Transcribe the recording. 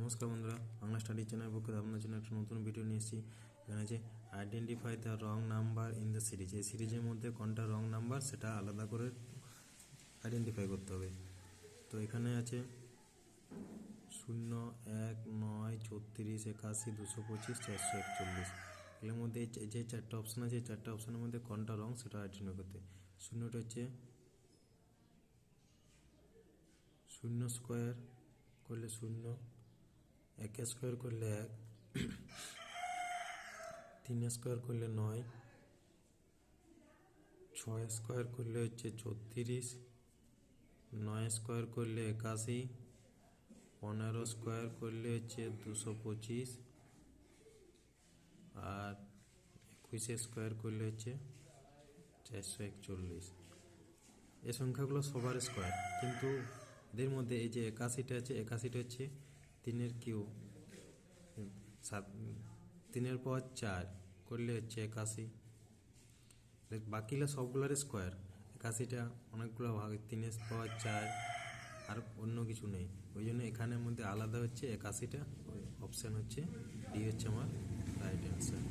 নমস্কার বন্ধুরা, বাংলা স্টাডি চ্যানেলের পক্ষে আপনার জন্য একটা নতুন ভিডিও নিয়ে এসেছি। এখানে আছে identify the wrong number in the series. এই সিরিজের মধ্যে কোনটা রং নাম্বার সেটা আলাদা করে আইডেন্টিফাই করতে হবে। তো এখানে আছে 0, 1, 9, 36, 81, 225, 441। এর মধ্যে যে চারটা অপশান আছে, এই চারটা অপশানের মধ্যে কোনটা রং সেটা আইডেন্টিফাই করতে। শূন্যটা হচ্ছে 0 স্কোয়ার করলে 0, 1 স্কোয়ার করলে 1, 3 স্কোয়ার করলে 9, 6 স্কোয়ার করলে হচ্ছে 34, 9 স্কোয়ার করলে 81, 15 স্কোয়ার করলে হচ্ছে 225, আর 21 স্কোয়ার করলে হচ্ছে 441। এই সংখ্যাগুলো সবার স্কোয়ার, কিন্তু এদের মধ্যে এই যে 81টা আছে, 81টা হচ্ছে 3-এর কিউ, 3-এর পাওয়ার 4 করলে হচ্ছে 81। বাকিগুলো সবগুলোর স্কোয়ার। 81টা অনেকগুলো ভাগ, 3-এর পাওয়ার 4 আর অন্য কিছু নেই, ওই জন্য এখানের মধ্যে আলাদা হচ্ছে 81টা। অপশান হচ্ছে ডি হচ্ছে আমার রাইট অ্যান্সার।